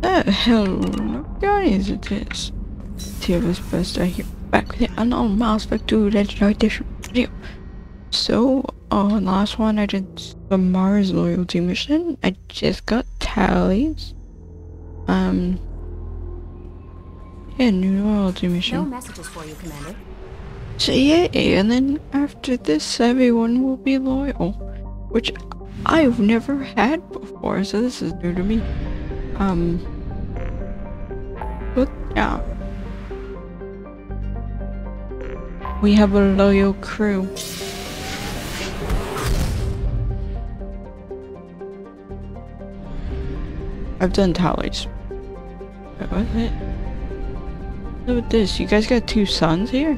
Hello guys, it is TV's Bearstar here, back with the unknown Mass Effect 2 Legendary Edition video. So, on the last one I did the Mars loyalty mission. I just got tallies. Yeah, new loyalty mission. No messages for you, Commander. So yeah, and then after this everyone will be loyal, which I've never had before, so this is new to me. But yeah, we have a loyal crew. I've done tallies. What is it? Look at this, you guys got 2 suns here?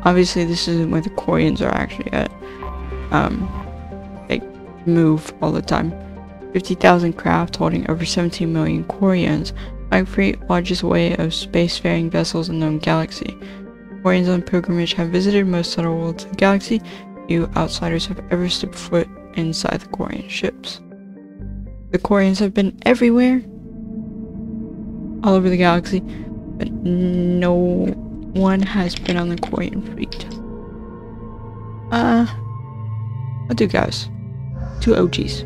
Obviously this isn't where the Quarians are actually at. They move all the time. 50,000 craft holding over 17 million Quarians, by freight largest way of spacefaring vessels in the known galaxy. Quarians on pilgrimage have visited most subtle worlds in the galaxy. Few outsiders have ever stepped foot inside the Quarian ships. The Quarians have been everywhere, all over the galaxy, but no one has been on the Quarian fleet. I'll do guys. 2 OGs.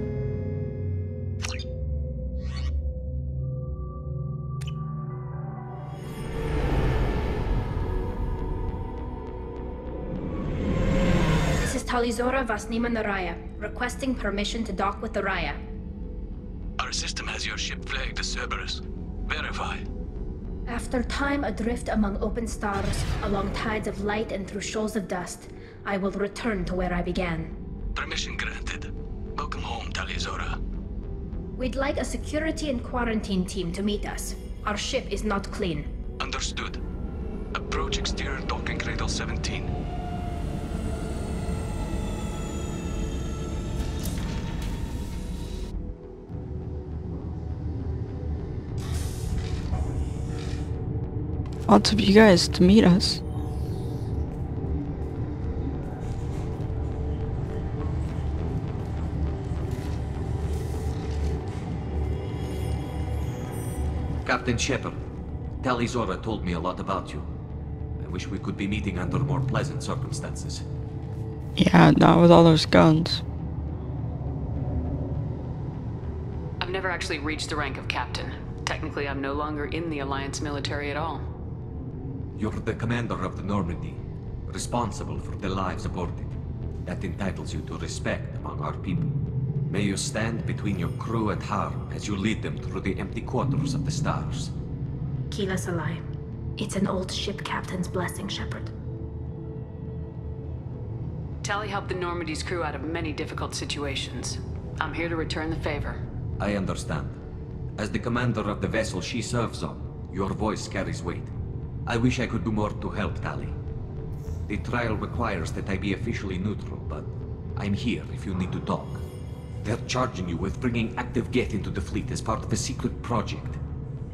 This is Talizora Vasnima Naraya, requesting permission to dock with the Raya. Our system has your ship flagged as Cerberus. Verify. After time adrift among open stars, along tides of light and through shoals of dust, I will return to where I began. Permission granted. Welcome home, Talizora. We'd like a security and quarantine team to meet us. Our ship is not clean. Understood. Approach exterior docking cradle 17. Lots of you guys to meet us. Captain Shepard, Talizora told me a lot about you. I wish we could be meeting under more pleasant circumstances. Yeah, not with all those guns. I've never actually reached the rank of captain. Technically, I'm no longer in the Alliance military at all. You're the commander of the Normandy, responsible for the lives aboard it. That entitles you to respect among our people. May you stand between your crew and harm as you lead them through the empty quarters of the stars. Kila Salai. It's an old ship captain's blessing, Shepard. Tali helped the Normandy's crew out of many difficult situations. I'm here to return the favor. I understand. As the commander of the vessel she serves on, your voice carries weight. I wish I could do more to help, Tali. The trial requires that I be officially neutral, but I'm here if you need to talk. They're charging you with bringing active Geth into the fleet as part of a secret project.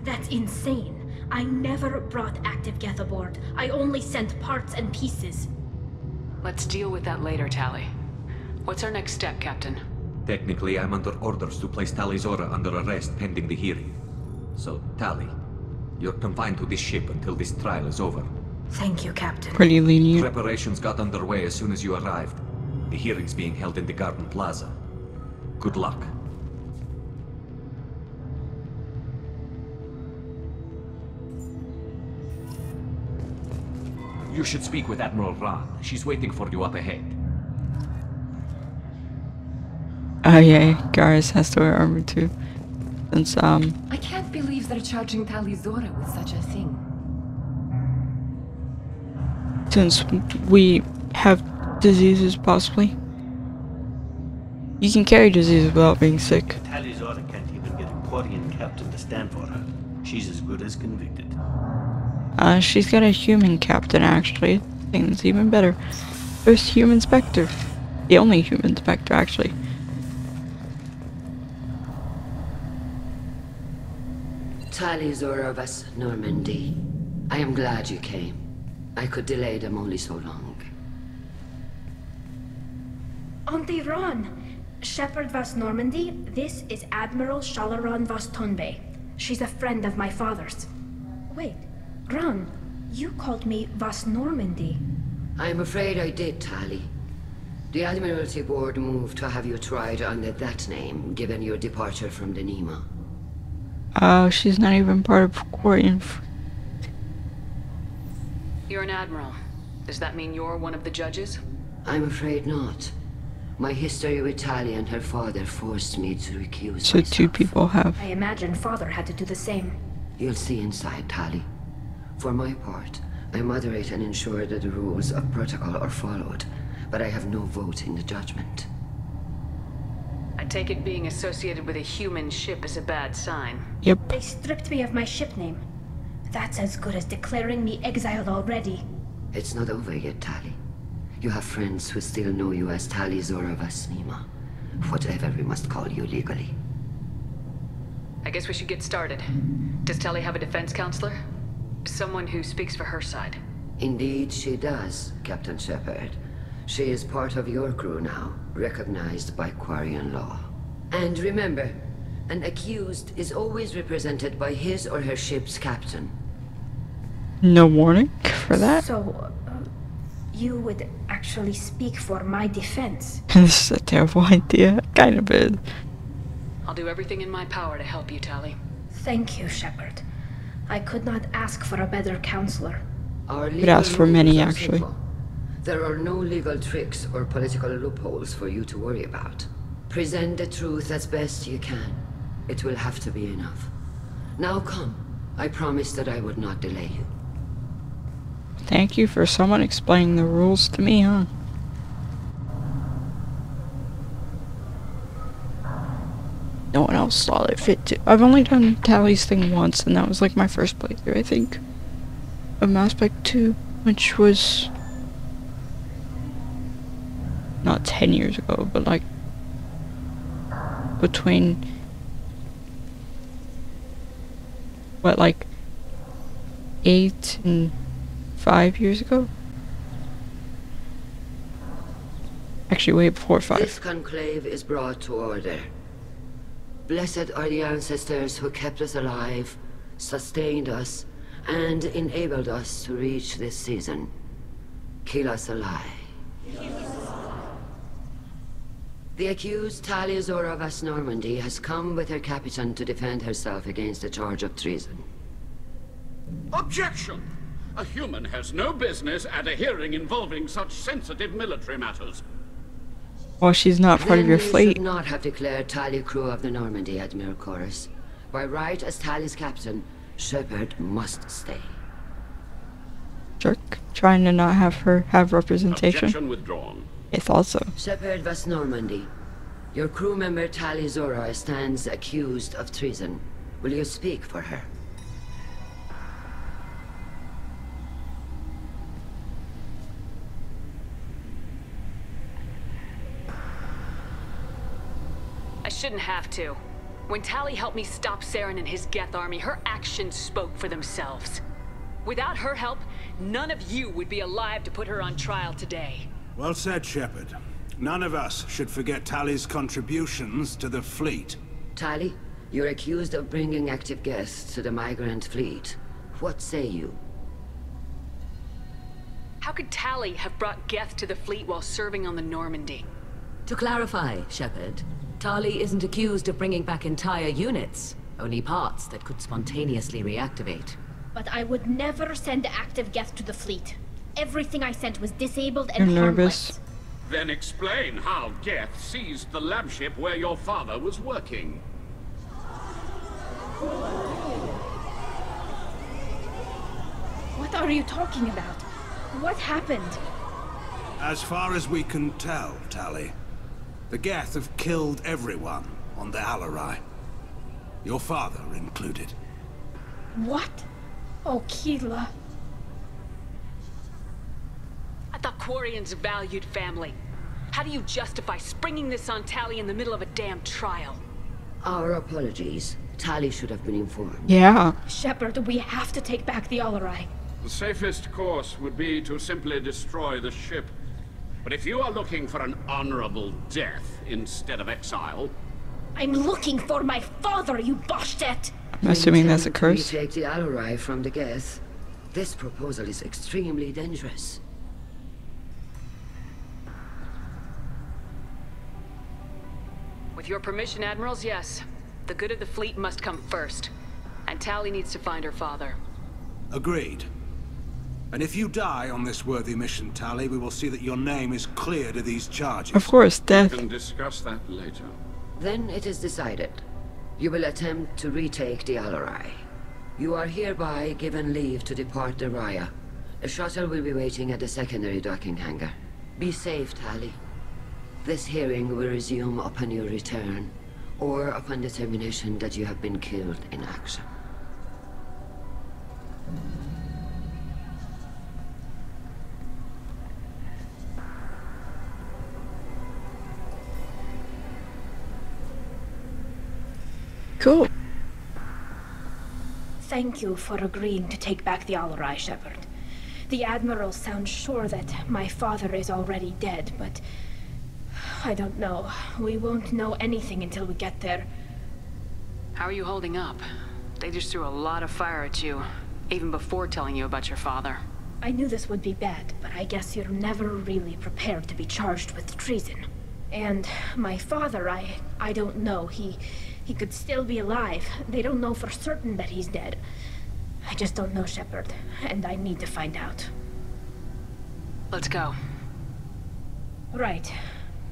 That's insane. I never brought active Geth aboard. I only sent parts and pieces. Let's deal with that later, Tali. What's our next step, Captain? Technically, I'm under orders to place Talizora under arrest pending the hearing. So, Tali, you're confined to this ship until this trial is over. Thank you, Captain. Pretty lenient. Preparations got underway as soon as you arrived. The hearing's being held in the Garden Plaza. Good luck. You should speak with Admiral Ran. She's waiting for you up ahead. Oh yeah, Garrus has to wear armor too. Since I can't believe they're charging Talizora with such a thing. since we have diseases possibly. You can carry diseases without being sick. Talizora can't even get a Quarian captain to stand for her. She's as good as convicted. She's got a human captain actually. Things even better. First human Spectre. The only human Spectre actually. Talizora vas Normandy. I am glad you came. I could delay them only so long. Auntie Ron! Shepard vas Normandy, this is Admiral Shalaran vas Tonbe. She's a friend of my father's. Wait, Ron, you called me Vas Normandy. I'm afraid I did, Tali. The Admiralty Board moved to have you tried under that name, given your departure from the Nima. Oh, she's not even part of Quarian. You're an admiral. Does that mean you're one of the judges? I'm afraid not. My history with Tali and her father forced me to recuse So myself. 2 people have. I imagine father had to do the same. You'll see inside, Tali. For my part, I moderate and ensure that the rules of protocol are followed, but I have no vote in the judgment. I take it being associated with a human ship is a bad sign. Yep. They stripped me of my ship name. That's as good as declaring me exiled already. It's not over yet, Tali. You have friends who still know you as Tali Zora Vasnima. Whatever we must call you legally. I guess we should get started. Does Tali have a defense counselor? Someone who speaks for her side. Indeed she does, Captain Shepard. She is part of your crew now, recognized by Quarian law. And remember, an accused is always represented by his or her ship's captain. No warning for that? So, you would actually speak for my defense. This is a terrible idea. Kind of is. I'll do everything in my power to help you, Tali. Thank you, Shepard. I could not ask for a better counselor. Our Could ask for many, rules are actually. simple. There are no legal tricks or political loopholes for you to worry about. Present the truth as best you can. It will have to be enough. Now come. I promised that I would not delay you. Thank you for someone explaining the rules to me, huh? No one else saw it fit to. I've only done Tali's thing once, and that was like my first playthrough, I think, of Mass Effect 2, which was not 10 years ago, but like between what, like 8 and 5 years ago? Actually, way before 5. This conclave is brought to order. Blessed are the ancestors who kept us alive, sustained us, and enabled us to reach this season. Kill us alive. The accused Tali Zora Vas Normandy has come with her captain to defend herself against a charge of treason. Objection! A human has no business at a hearing involving such sensitive military matters. Well, she's not part of your Then you fleet. should not have declared Tali crew of the Normandy, Admiral Chorus. By right as Tali's captain, Shepard must stay. Jerk. Trying to not have her have representation. Objection withdrawn. I thought so. Shepard Vas Normandy, your crew member Tali Zora stands accused of treason. Will you speak for her? I shouldn't have to. When Tali helped me stop Saren and his Geth army, her actions spoke for themselves. Without her help, none of you would be alive to put her on trial today. Well said, Shepard. None of us should forget Tali's contributions to the fleet. Tali, you're accused of bringing active guests to the migrant fleet. What say you? How could Tali have brought Geth to the fleet while serving on the Normandy? To clarify, Shepard, Tali isn't accused of bringing back entire units, only parts that could spontaneously reactivate. But I would never send active Geth to the fleet. Everything I sent was disabled You're and nervous. harmless. Then explain how Geth seized the lab ship where your father was working. What are you talking about? What happened? As far as we can tell, Tali, the Geth have killed everyone on the Alarai. Your father included. What? Oh, Keela. I thought Quarians valued family. How do you justify springing this on Tali in the middle of a damn trial? Our apologies. Tali should have been informed. Yeah. Shepard, we have to take back the Alarai. The safest course would be to simply destroy the ship. But if you are looking for an honorable death instead of exile... I'm looking for my father, you bastet! I'm assuming that's a curse. Take the Alarai from the Geth. This proposal is extremely dangerous. With your permission, Admirals, yes. The good of the fleet must come first. And Tali needs to find her father. Agreed. And if you die on this worthy mission, Tali, we will see that your name is cleared of these charges. Of course, death. We can discuss that later. Then it is decided. You will attempt to retake the Alarai. You are hereby given leave to depart the Raya. A shuttle will be waiting at the secondary docking hangar. Be safe, Tali. This hearing will resume upon your return, or upon determination that you have been killed in action. Cool. Thank you for agreeing to take back the Alarai, Shepard. The Admiral sounds sure that my father is already dead, but I don't know. We won't know anything until we get there. How are you holding up? They just threw a lot of fire at you, even before telling you about your father. I knew this would be bad, but I guess you're never really prepared to be charged with treason. And my father, I don't know. He could still be alive. They don't know for certain that he's dead. I just don't know, Shepard, and I need to find out. Let's go. Right.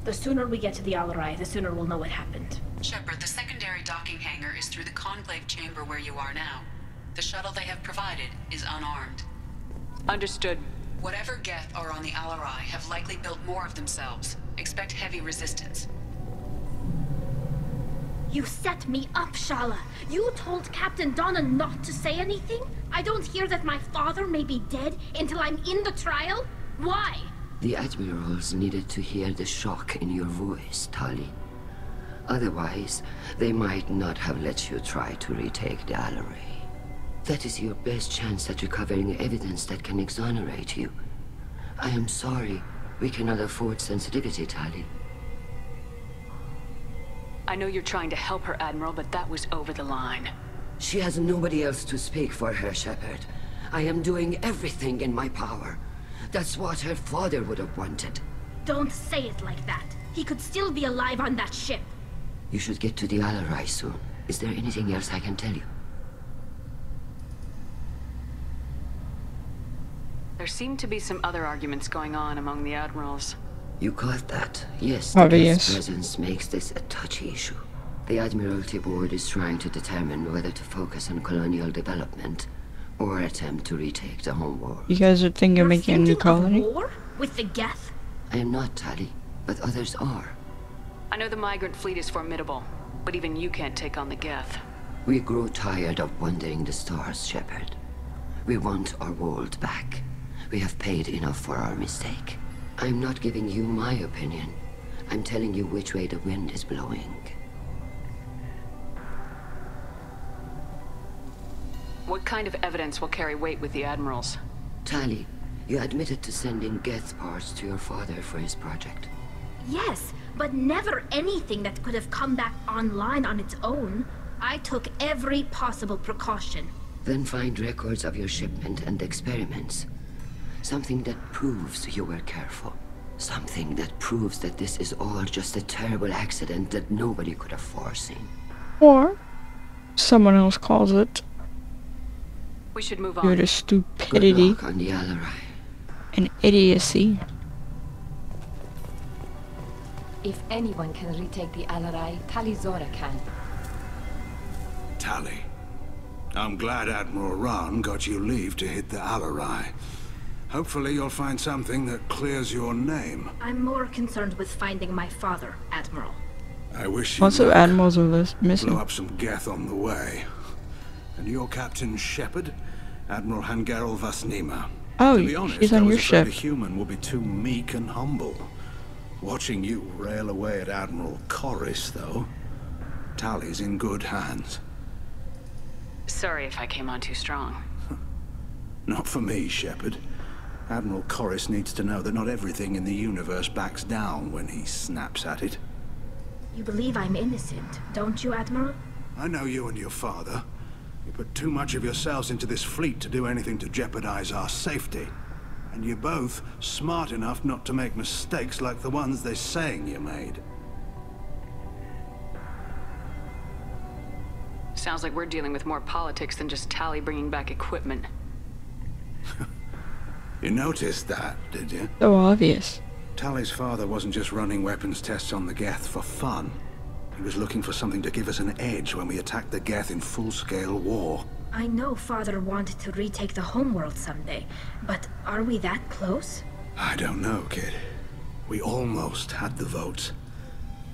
The sooner we get to the Alarai, the sooner we'll know what happened. Shepard, the secondary docking hangar is through the conclave chamber where you are now. The shuttle they have provided is unarmed. Understood. Whatever Geth are on the Alarai have likely built more of themselves. Expect heavy resistance. You set me up, Shala. You told Captain Donna not to say anything? I don't hear that my father may be dead until I'm in the trial? Why? The Admirals needed to hear the shock in your voice, Tali. Otherwise, they might not have let you try to retake the Alarai. That is your best chance at recovering evidence that can exonerate you. I am sorry. We cannot afford sensitivity, Tali. I know you're trying to help her, Admiral, but that was over the line. She has nobody else to speak for her, Shepard. I am doing everything in my power. That's what her father would have wanted. Don't say it like that. He could still be alive on that ship. You should get to the Alarai soon. Is there anything else I can tell you? There seem to be some other arguments going on among the Admirals. You caught that? Yes, the guest presence makes this a touchy issue. The Admiralty Board is trying to determine whether to focus on colonial development or attempt to retake the home world. You guys are thinking of making a new colony? War? With the Geth? I am not, Tali, but others are. I know the migrant fleet is formidable, but even you can't take on the Geth. We grow tired of wandering the stars, Shepard. We want our world back. We have paid enough for our mistake. I'm not giving you my opinion. I'm telling you which way the wind is blowing. What kind of evidence will carry weight with the Admirals? Tali, you admitted to sending Geth parts to your father for his project. Yes, but never anything that could have come back online on its own. I took every possible precaution. Then find records of your shipment and experiments. Something that proves you were careful. Something that proves that this is all just a terrible accident that nobody could have foreseen. Or someone else calls it we should move on. Pure stupidity on the Alarai. And idiocy. If anyone can retake the Alarai, Tali Zora can. Tali, I'm glad Admiral Rahn got you leave to hit the Alarai. Hopefully you'll find something that clears your name. I'm more concerned with finding my father, Admiral. I wish you Lots of admirals are missing. Blow up some Geth on the way. And your Captain Shepard, Admiral Hangerel Vasnima. Oh, to be honest, she's on your ship. A human will be too meek and humble. Watching you rail away at Admiral Corris, though, Tali's in good hands. Sorry if I came on too strong. Not for me, Shepard. Admiral Corris needs to know that not everything in the universe backs down when he snaps at it. You believe I'm innocent, don't you, Admiral? I know you and your father. You put too much of yourselves into this fleet to do anything to jeopardize our safety. And you're both smart enough not to make mistakes like the ones they're saying you made. Sounds like we're dealing with more politics than just Tali bringing back equipment. You noticed that, did you? So obvious. Tali's father wasn't just running weapons tests on the Geth for fun. He was looking for something to give us an edge when we attacked the Geth in full-scale war. I know Father wanted to retake the homeworld someday, but are we that close? I don't know, kid. We almost had the votes.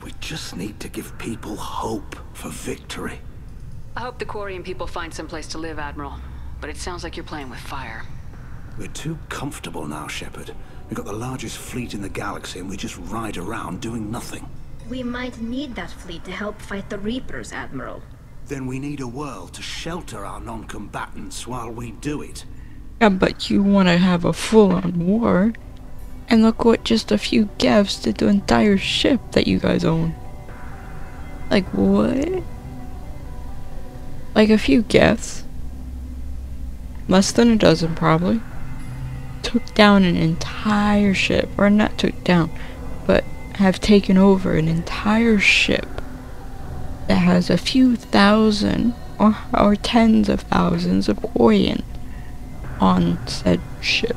We just need to give people hope for victory. I hope the Quarian people find some place to live, Admiral. But it sounds like you're playing with fire. We're too comfortable now, Shepard. We've got the largest fleet in the galaxy and we just ride around doing nothing. We might need that fleet to help fight the Reapers, Admiral. Then we need a world to shelter our non-combatants while we do it. Yeah, but you want to have a full-on war. And look what just a few Geths did to the entire ship that you guys own. Like, what? Like a few Geths. Less than a dozen, probably. Took down an entire ship. Or not took down, but have taken over an entire ship that has a few thousand or tens of thousands of Quarian on said ship.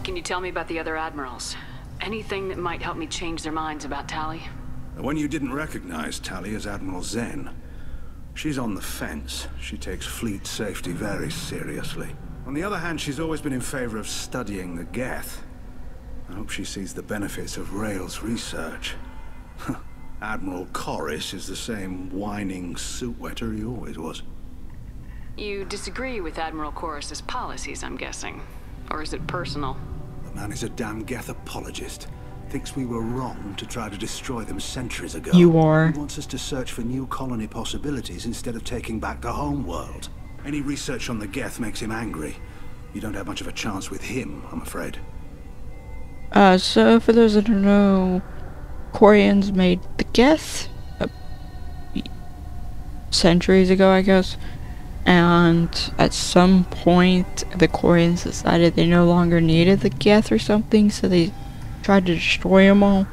Can you tell me about the other admirals? Anything that might help me change their minds about Tali? The one you didn't recognize, Tali, is Admiral Zen. She's on the fence. She takes fleet safety very seriously. On the other hand, she's always been in favor of studying the Geth. I hope she sees the benefits of Rail's research. Admiral Corris is the same whining suit-wetter he always was. You disagree with Admiral Corris's policies, I'm guessing. Or is it personal? The man is a damn Geth apologist. Thinks we were wrong to try to destroy them centuries ago. You are. He wants us to search for new colony possibilities instead of taking back the home world. Any research on the Geth makes him angry. You don't have much of a chance with him, I'm afraid. So for those that don't know, Quarians made the Geth centuries ago, I guess. And at some point, the Quarians decided they no longer needed the Geth or something, so they tried to destroy them all.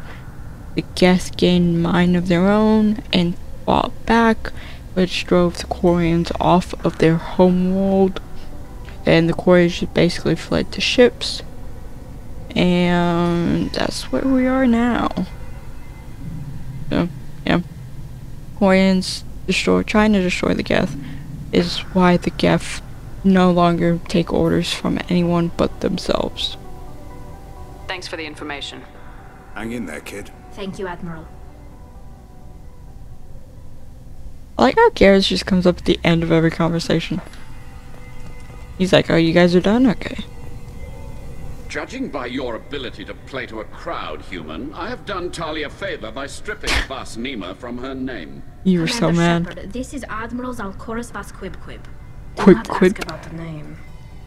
The Geth gained mind of their own and fought back, which drove the Quarians off of their homeworld. And the Quarians just basically fled to ships. And that's where we are now. So, yeah. Quarians trying to destroy the Geth is why the Geth no longer take orders from anyone but themselves. Thanks for the information. Hang in there, kid. Thank you, Admiral. I like how Garrus just comes up at the end of every conversation. He's like, oh, you guys are done? Okay. Judging by your ability to play to a crowd, human, I have done Tali a favor by stripping Vas Nima from her name. You were so mad. Shepard, this is Admiral Zalcoris Vas Quib. Do Quib not Quib. ask about the name.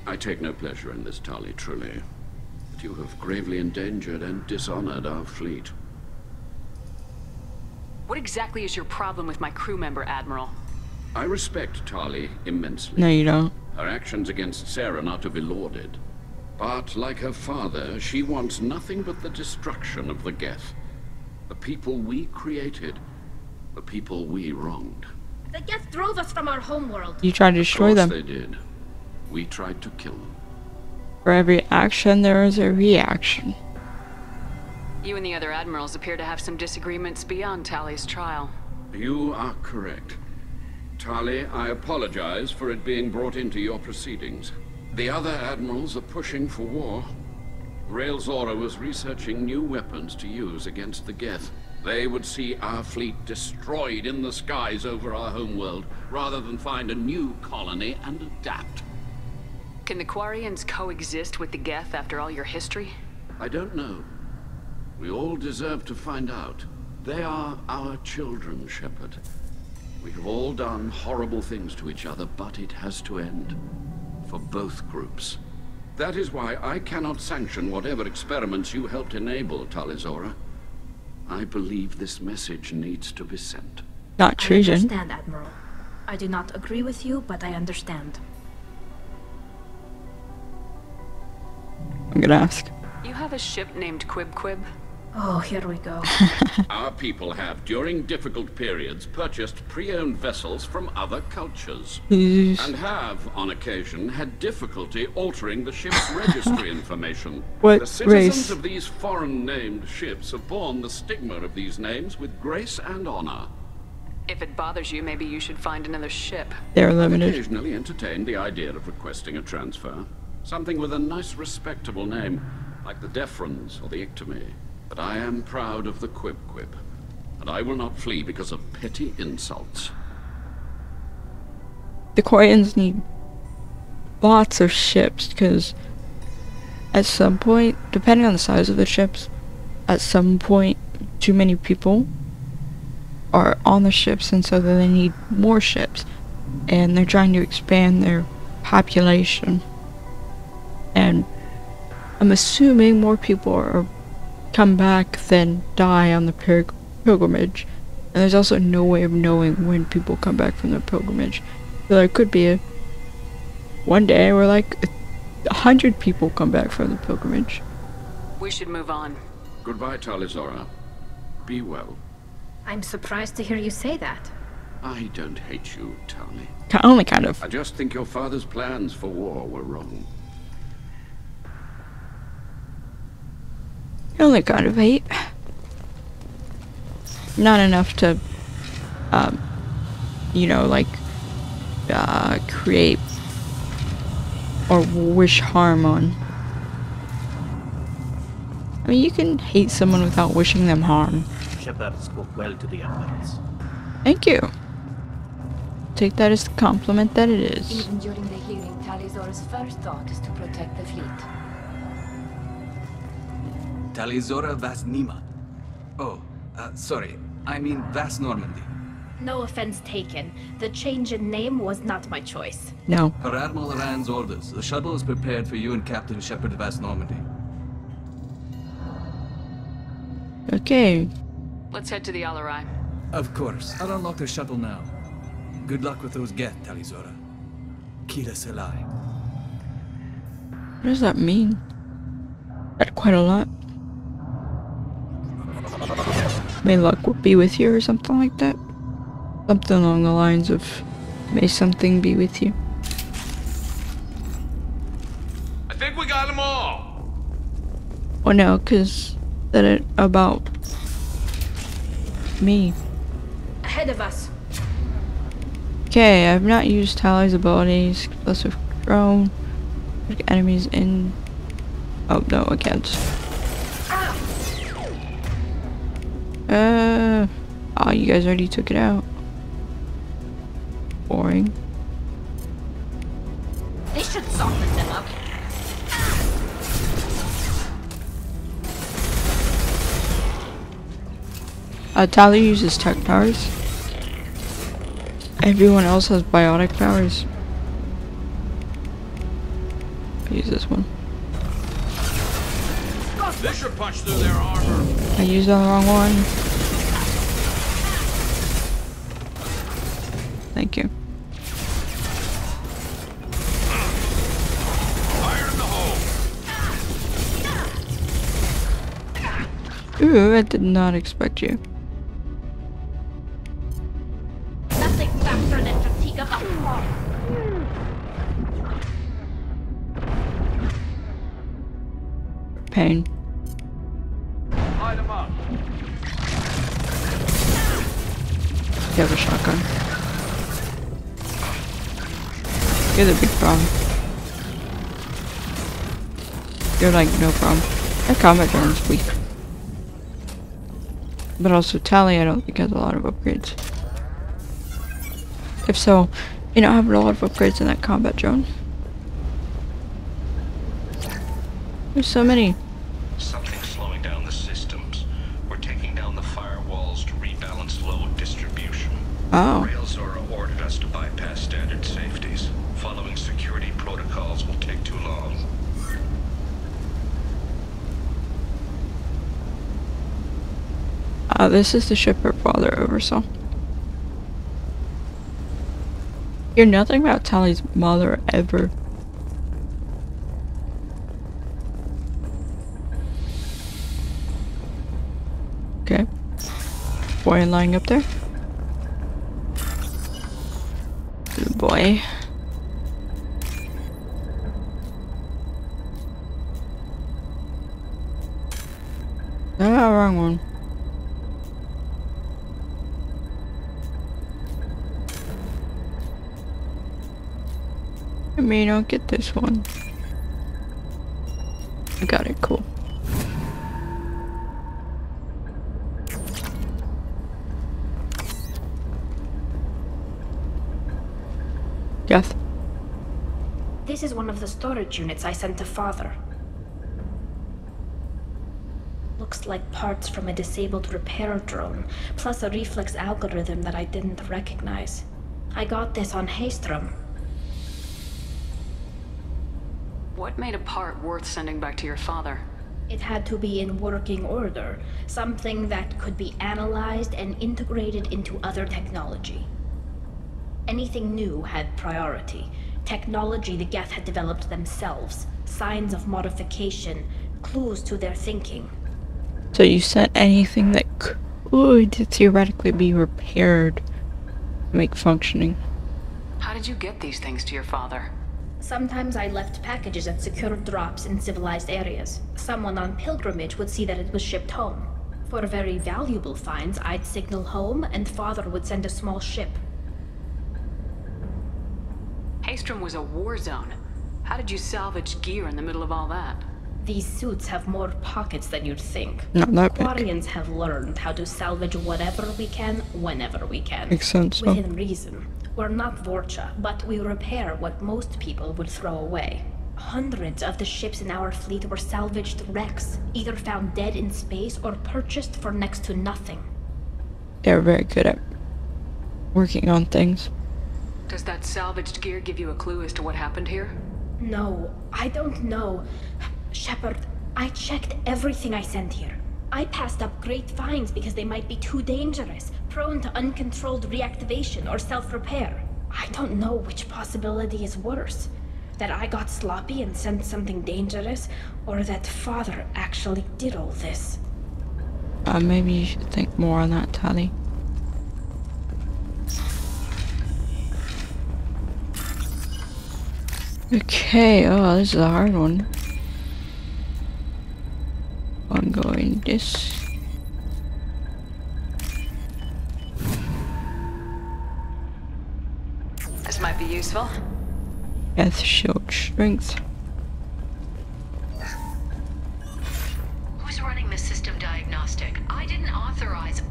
I take no pleasure in this, Tali, truly. But you have gravely endangered and dishonored our fleet. What exactly is your problem with my crew member, Admiral? I respect Tali immensely. No, you don't. Her actions against Saren are to be lauded. But, like her father, she wants nothing but the destruction of the Geth. The people we created. The people we wronged. The Geth drove us from our homeworld. You tried to destroy them. Of course they did. We tried to kill them. For every action, there is a reaction. You and the other admirals appear to have some disagreements beyond Tali's trial. You are correct. Tali, I apologize for it being brought into your proceedings. The other admirals are pushing for war. Rail Zora was researching new weapons to use against the Geth. They would see our fleet destroyed in the skies over our homeworld, rather than find a new colony and adapt. Can the Quarians coexist with the Geth after all your history? I don't know. We all deserve to find out. They are our children, Shepard. We have all done horrible things to each other, but it has to end. For both groups. That is why I cannot sanction whatever experiments you helped enable, Tali Zora. I believe this message needs to be sent. Not treason. I understand, Admiral. I do not agree with you, but I understand. I'm gonna ask. You have a ship named Quib Quib? Oh, here we go. Our people have, during difficult periods, purchased pre-owned vessels from other cultures. And have, on occasion, had difficulty altering the ship's registry information. What the citizens race? of these foreign-named ships have borne the stigma of these names with grace and honor. If it bothers you, maybe you should find another ship. They're I've limited. occasionally entertained the idea of requesting a transfer. Something with a nice, respectable name, like the Defrons or the Ictomy. But I am proud of the Quib Quib, and I will not flee because of petty insults. The Quarians need lots of ships, because at some point, depending on the size of the ships, at some point, too many people are on the ships, and so then they need more ships. And they're trying to expand their population. And I'm assuming more people are come back than die on the pilgrimage. And there's also no way of knowing when people come back from the pilgrimage. So there could be one day where like 100 people come back from the pilgrimage. We should move on. Goodbye, Talizora. Be well. I'm surprised to hear you say that. I don't hate you, Tali. Only kind of. I just think your father's plans for war were wrong. Only kind of hate. Not enough to, you know, like, create or wish harm on. I mean, you can hate someone without wishing them harm. Shepard spoke well to the admirals. Thank you. Take that as the compliment that it is. Even during the hearing, Talizora's first thought is to protect the fleet. Talizora Vas Nima. Oh, sorry. I mean Vas Normandy. No offense taken. The change in name was not my choice. No. Per Admiral Rand's orders, the shuttle is prepared for you and Captain Shepard Vas Normandy. Okay. Let's head to the Alarai. Of course. I'll unlock the shuttle now. Good luck with those Geth, Talizora. Kila Selai. What does that mean? That's quite a lot. May luck will be with you or something like that. Something along the lines of may something be with you. I think we got them all. Oh no, cause that it about me. Ahead of us. Okay, I've not used Tally's abilities. Explosive drone. Enemies in. Oh no, I can't. Oh, you guys already took it out. Boring. They should soften them up. Tally uses tech powers. Everyone else has biotic powers. I use this one. This should punch through their armor. I used the wrong one. Thank you. Fire in the hole. Ooh, I did not expect you. Nothing faster than fatigue of the floor. Pain. Light them up. You have a shotgun. You're the big problem. You're like no problem. That combat drone's weak. But also Tally I don't think has a lot of upgrades. If so, you don't have a lot of upgrades in that combat drone. There's so many. Something's slowing down the systems. We're taking down the firewalls to rebalance load distribution. Oh. Railzora ordered us to bypass standard safeties. Following security protocols will take too long. This is the ship her father oversaw. Hear nothing about Tally's mother ever. Okay. Boy lying up there. Good boy. Ah, wrong one. I mean, I'll get this one. I got it, cool. Yes. This is one of the storage units I sent to Father. Looks like parts from a disabled repair drone, plus a reflex algorithm that I didn't recognize. I got this on Haystrom. What made a part worth sending back to your father? It had to be in working order, something that could be analyzed and integrated into other technology. Anything new had priority. Technology the Geth had developed themselves, signs of modification, clues to their thinking. So you sent anything that could theoretically be repaired to make functioning. How did you get these things to your father? Sometimes I left packages at secure drops in civilized areas. Someone on pilgrimage would see that it was shipped home. For very valuable finds, I'd signal home and Father would send a small ship. Haystrom was a war zone. How did you salvage gear in the middle of all that? These suits have more pockets than you'd think. Not that big. Quarians have learned how to salvage whatever we can, whenever we can. Makes sense, though. Within reason. We're not Vorcha, but we repair what most people would throw away. Hundreds of the ships in our fleet were salvaged wrecks, either found dead in space or purchased for next to nothing. They're very good at working on things. Does that salvaged gear give you a clue as to what happened here? No, I don't know. Shepard, I checked everything I sent here. I passed up great finds because they might be too dangerous, prone to uncontrolled reactivation or self-repair. I don't know which possibility is worse. That I got sloppy and sent something dangerous, or that Father actually did all this. Maybe you should think more on that, Tally. Okay, oh, this is a hard one. I'm going this. This might be useful. Death shield strength. Who's running the system diagnostic? I didn't authorize.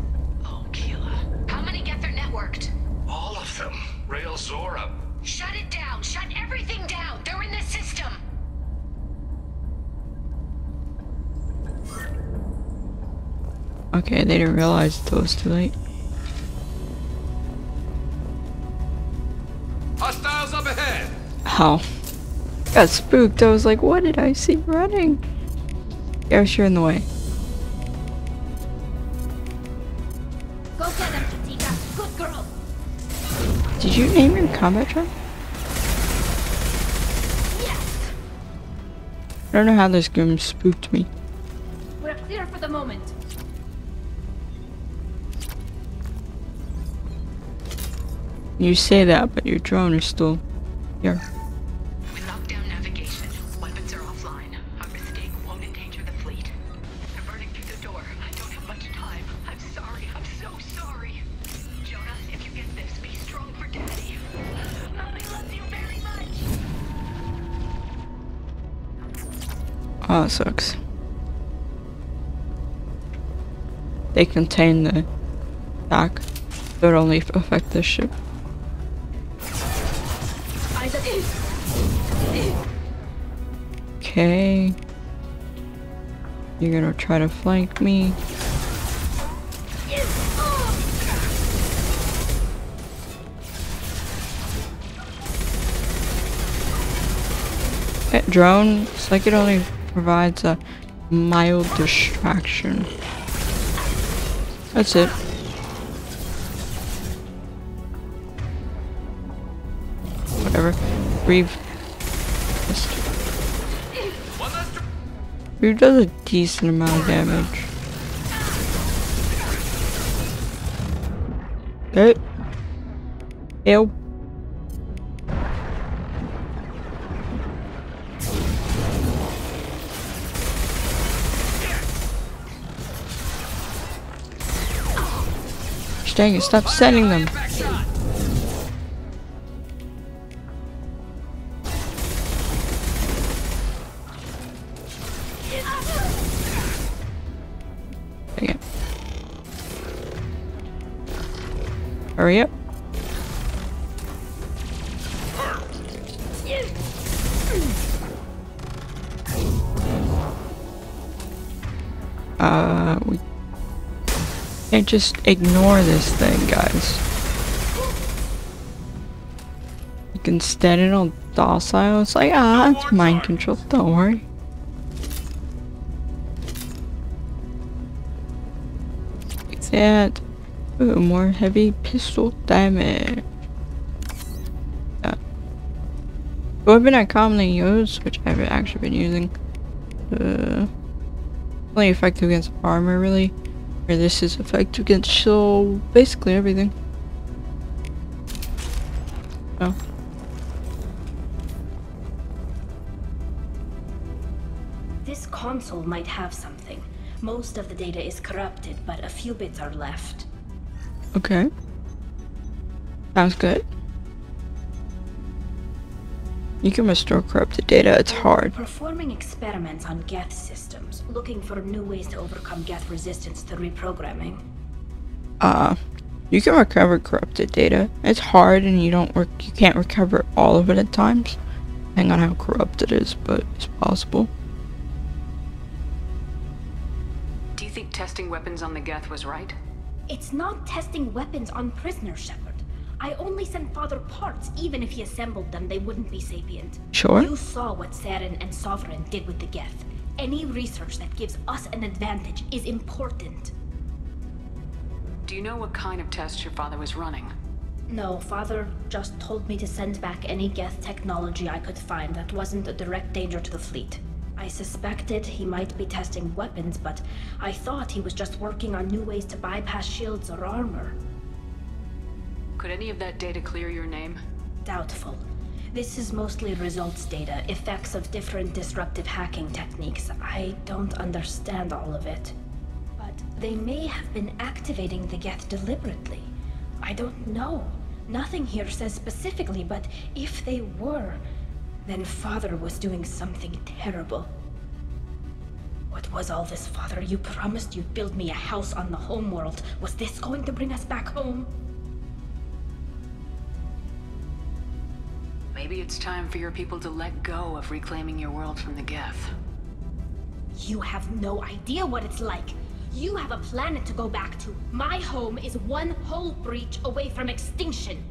Oh, Keela. How many Geth are networked? All of them. Rail Zora. Shut it down! Shut everything down! They're in the system! Okay, they didn't realize it was too late. Hostiles up ahead! Ow. Got spooked. I was like, what did I see running? Yeah, you're in the way. Go get him, Katika. Good girl. Did you name your combat drone? Yes. I don't know how this game spooked me. We're clear for the moment. You say that, but your drone is still here. We locked down navigation. Weapons are offline. Our mistake won't endanger the fleet. They're burning through the door. I don't have much time. I'm sorry. I'm so sorry. Jonah, if you get this, be strong for Daddy. Mommy loves you very much. Oh, that sucks. They contain the attack, but only affect this ship. Okay. You're gonna try to flank me. That drone, it's like it only provides a mild distraction. That's it. Whatever. Reeve. Reeve does a decent amount of damage. Okay. Ew. Dang it, stop sending them. Dang it. Hurry up. We can't just ignore this thing, guys. You can stand it all docile. It's like, it's mind control. Don't worry. Like that. Ooh, more heavy pistol damage. The weapon I commonly use, which I haven't actually been using, only effective against armor, really. Or this is effective against shield, basically everything. Oh. This console might have something. Most of the data is corrupted, but a few bits are left. Okay. Sounds good. You can restore corrupted data, it's hard. Performing experiments on Geth systems, looking for new ways to overcome Geth resistance to reprogramming. You can recover corrupted data. It's hard and you can't recover all of it at times. Depending on how corrupt it is, but it's possible. Do you think testing weapons on the Geth was right? It's not testing weapons on prisoners, Shepard. I only sent Father parts. Even if he assembled them, they wouldn't be sapient. Sure. You saw what Saren and Sovereign did with the Geth. Any research that gives us an advantage is important. Do you know what kind of tests your father was running? No, Father just told me to send back any Geth technology I could find that wasn't a direct danger to the fleet. I suspected he might be testing weapons, but I thought he was just working on new ways to bypass shields or armor. Could any of that data clear your name? Doubtful. This is mostly results data, effects of different disruptive hacking techniques. I don't understand all of it. But they may have been activating the Geth deliberately. I don't know. Nothing here says specifically, but if they were, then Father was doing something terrible. What was all this, Father? You promised you'd build me a house on the homeworld. Was this going to bring us back home? Maybe it's time for your people to let go of reclaiming your world from the Geth. You have no idea what it's like. You have a planet to go back to. My home is one hull breach away from extinction.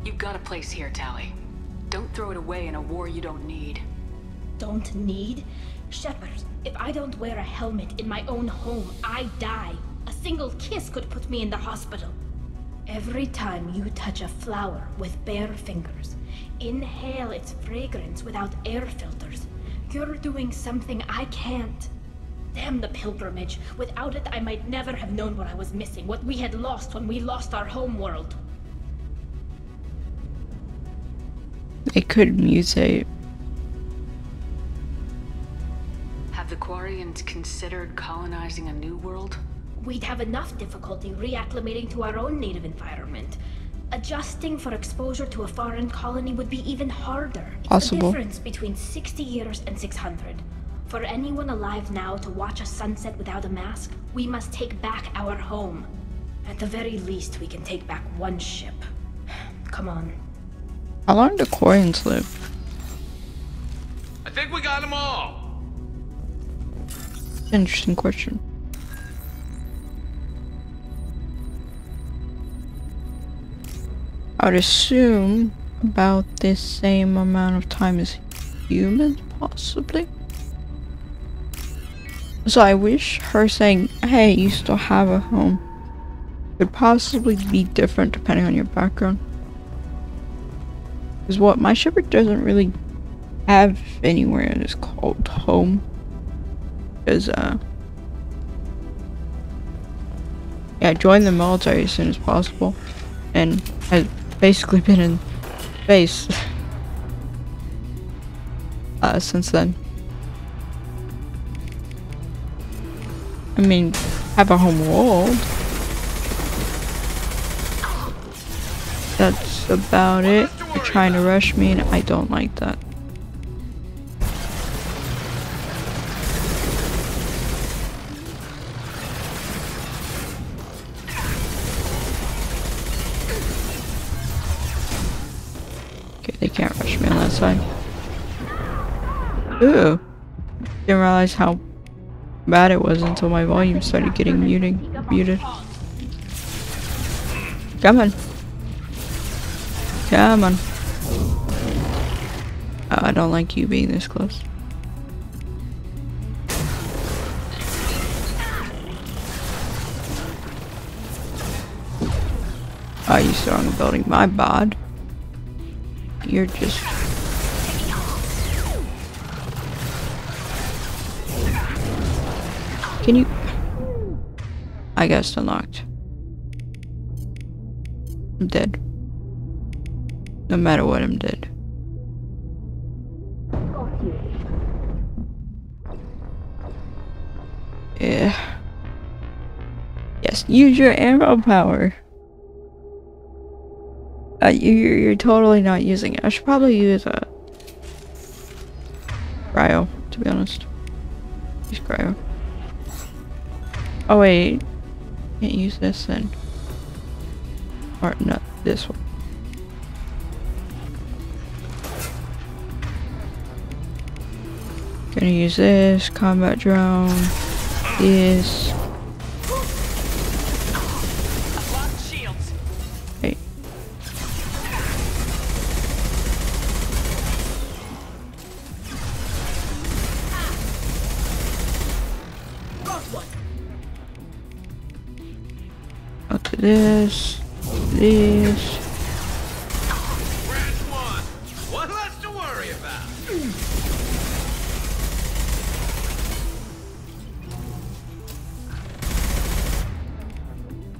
You've got a place here, Tali. Don't throw it away in a war you don't need. Don't need? Shepard, if I don't wear a helmet in my own home, I die. A single kiss could put me in the hospital. Every time you touch a flower with bare fingers, inhale its fragrance without air filters, you're doing something I can't. Damn the pilgrimage. Without it, I might never have known what I was missing, what we had lost when we lost our home world. It could mutate. Have the Quarians considered colonizing a new world? We'd have enough difficulty reacclimating to our own native environment. Adjusting for exposure to a foreign colony would be even harder. It's the difference between 60 years and 600. For anyone alive now to watch a sunset without a mask, we must take back our home. At the very least, we can take back one ship. Come on. How long do Quarians live? I think we got them all. Interesting question. I would assume about the same amount of time as humans, possibly. So I wish her saying, hey, you still have a home, could possibly be different depending on your background. Because what, my shepherd doesn't really have anywhere that is called home. Because, yeah, join the military as soon as possible. And has basically been in space since then. I mean, have a home world. That's about it. They're trying to rush me and I don't like that. Okay, they can't rush me on that side. Ooh. Didn't realize how bad it was until my volume started getting muted. Come on. Come on. Oh, I don't like you being this close. Oh, you still on the building? My bod. You're just... Can you... I got still knocked. I'm dead. No matter what, I'm dead. Yeah. Yes, use your arrow power. You're totally not using it. I should probably use a cryo, to be honest. Use cryo. Oh wait, can't use this then. Or not this one. Gonna use this combat drone. This. Hey. Up to this. This. What less to worry about?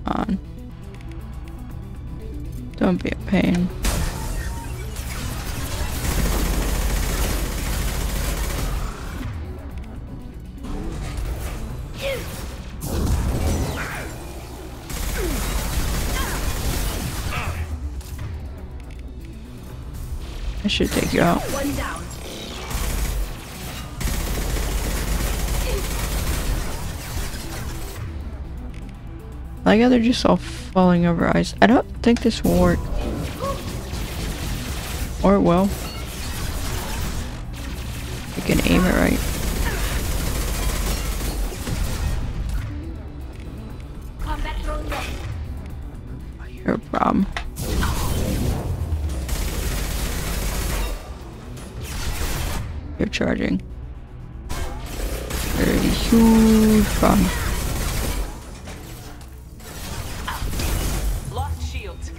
On. Don't be a pain. I should take you out. One down. I gather they're just all falling over ice. I don't think this will work. Or it will. I can aim it right. You're a problem. You're charging. You're a huge problem. Lost shields.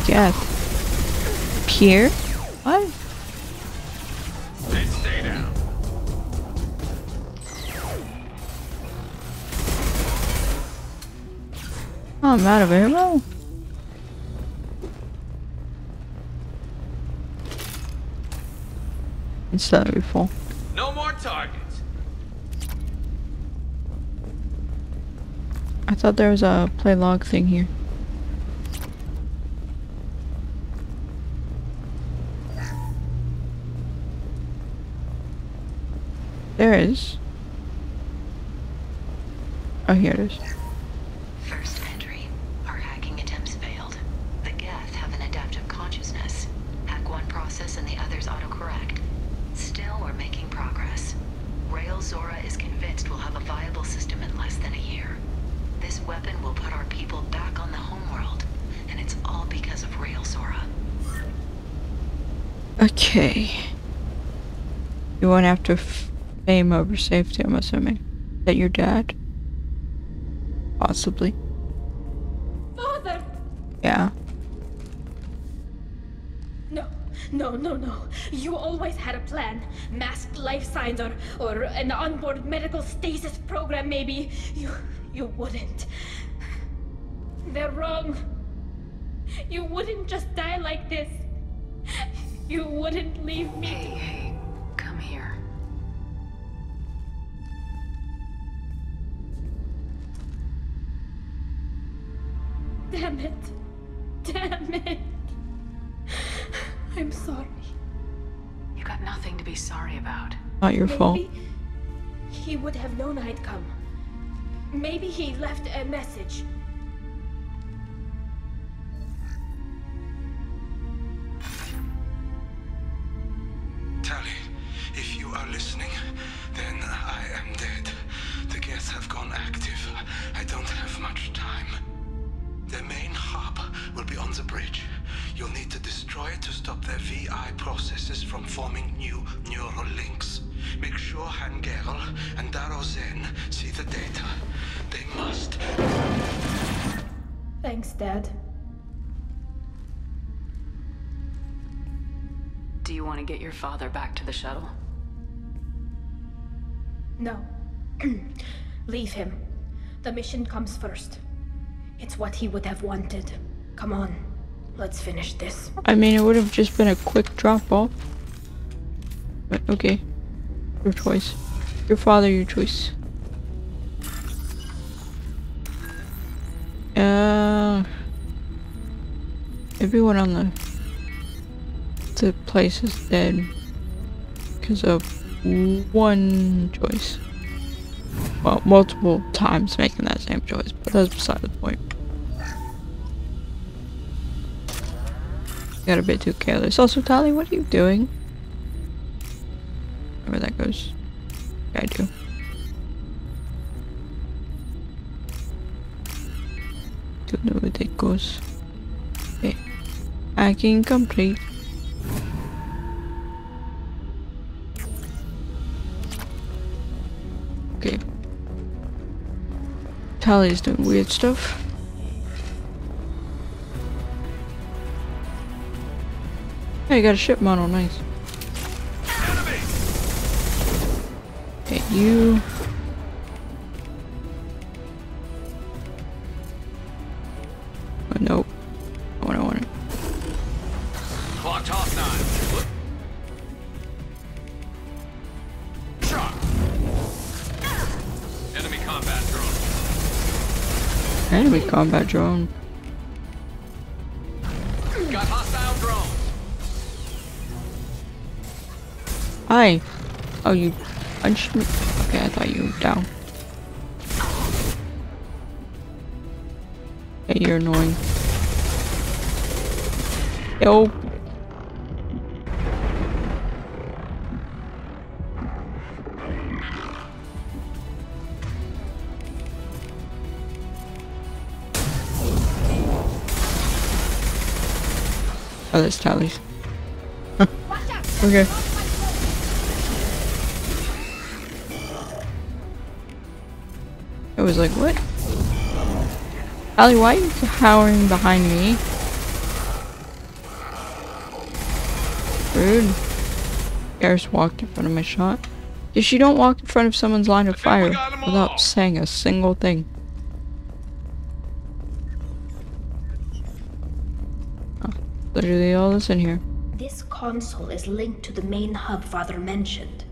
Yeah. Pierre? What? Then stay down. Oh, I'm out of ammo. Instead of full. No more targets. I thought there was a play log thing here. There is. Oh, here it is. First entry. Our hacking attempts failed. The Geth have an adaptive consciousness. Hack one process and the others autocorrect. Still, we're making progress. Rail Zora is convinced we'll have a viable system in less than a year. This weapon will put our people back on the homeworld, and it's all because of Rail Zora. Okay. You went after fame over safety, I'm assuming. Is that your dad? Possibly. Father! Yeah. No. You always had a plan. Masked life signs or an onboard medical stasis program, maybe. You wouldn't. They're wrong. You wouldn't just die like this. You wouldn't leave me. Hey, come here. Damn it. I'm sorry. You got nothing to be sorry about. Not your fault. Maybe he would have known I'd come. Maybe he left a message. Tally, if you are listening, then I am dead. The Geth have gone active. I don't have much time. The main hub will be on the bridge. You'll need to destroy it to stop their VI processes from forming new neural links. Make sure Hangerl and Daro Zen see the data. They must. Thanks, Dad. Do you want to get your father back to the shuttle? No. Leave him. The mission comes first. It's what he would have wanted. Come on. Let's finish this. I mean, it would have just been a quick drop off. But okay. Your choice. Your father, your choice. Everyone on the place is dead because of one choice. Well, multiple times making that same choice, but that's beside the point. Got a bit too careless. Also, Tali, what are you doing? Where that goes. Yeah, I do. Don't know where that goes. Okay. Hacking complete. Okay. Tali's doing weird stuff. Hey, you got a ship model, nice. Okay, you. Oh, nope. Not what I wanted. Clock toss time. Shot. Enemy combat drone. Enemy combat drone. Got hostile drones. Hi. Oh, you punched me? Okay, I thought you were down. Hey, you're annoying. Yo. Oh, that's Tali's. Okay. I was like, what? Tali, why are you cowering behind me? Rude. Garrus walked in front of my shot. If you don't walk in front of someone's line of fire without saying a single thing. Oh, literally all this in here. This console is linked to the main hub Father mentioned.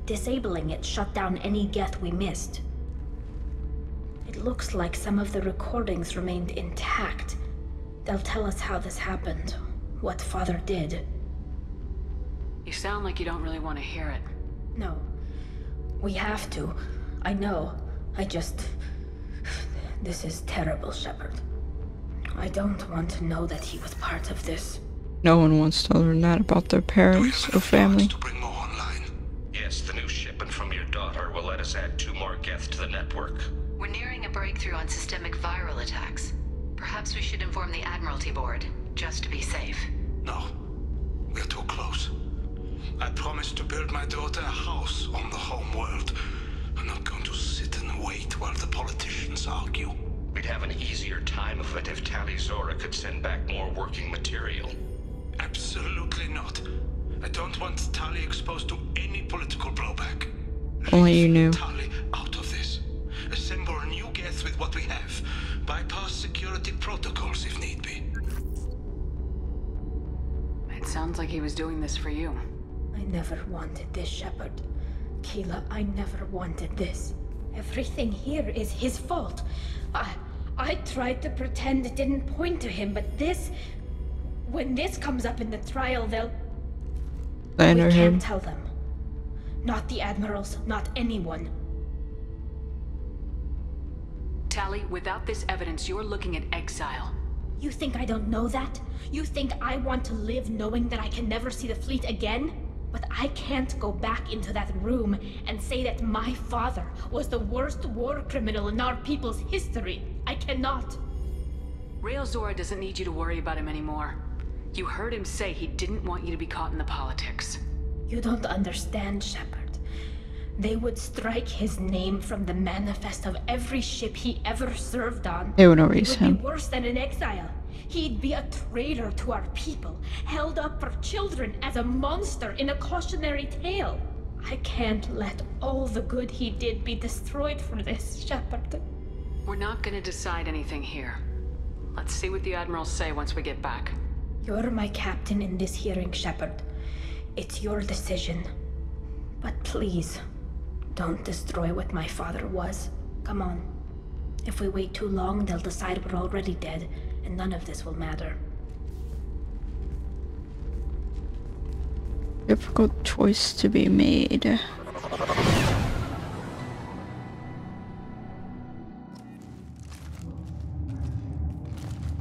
Disabling it shut down any Geth we missed. It looks like some of the recordings remained intact. They'll tell us how this happened, what Father did. You sound like you don't really want to hear it. No. We have to. I know. This is terrible, Shepard. I don't want to know that he was part of this. No one wants to learn that about their parents or family. Yes, the new shipment from your daughter will let us add 2 more Geth to the network. We're nearing a breakthrough on systemic viral attacks. Perhaps we should inform the Admiralty Board, just to be safe. No. We're too close. I promised to build my daughter a house on the home world. I'm not going to sit and wait while the politicians argue. We'd have an easier time of it if Tali Zora could send back more working material. Absolutely not. I don't want Tali exposed to any political blowback. Only you knew. Tali out of this. Assemble a new Geth with what we have. Bypass security protocols if need be. It sounds like he was doing this for you. I never wanted this, Shepard. Keela, I never wanted this. Everything here is his fault. I tried to pretend it didn't point to him, but this... When this comes up in the trial, they'll... We can't tell them. Not the admirals, not anyone. Tali, without this evidence, you're looking at exile. You think I don't know that? You think I want to live knowing that I can never see the fleet again? But I can't go back into that room and say that my father was the worst war criminal in our people's history. I cannot. Rael Zora doesn't need you to worry about him anymore. You heard him say he didn't want you to be caught in the politics. You don't understand, Shepard. They would strike his name from the manifest of every ship he ever served on. They would erase him. It would be him. worse than an exile. He'd be a traitor to our people, held up for children as a monster in a cautionary tale. I can't let all the good he did be destroyed for this, Shepard. We're not gonna decide anything here. Let's see what the admirals say once we get back. You're my captain in this hearing, Shepard. It's your decision. But please, don't destroy what my father was. Come on. If we wait too long, they'll decide we're already dead, and none of this will matter. Difficult choice to be made.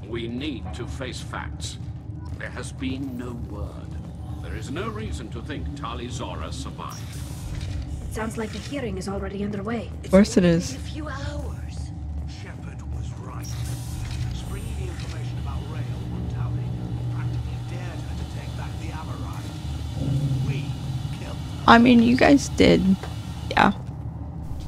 We need to face facts. There has been no word. There is no reason to think Tali Zora survived. It sounds like the hearing is already underway. Of course it is. A few hours. Shepard was right. Springing the information about Rael on Tali practically dared her to take back the Amarai. We killed her. I mean, you guys did. Yeah.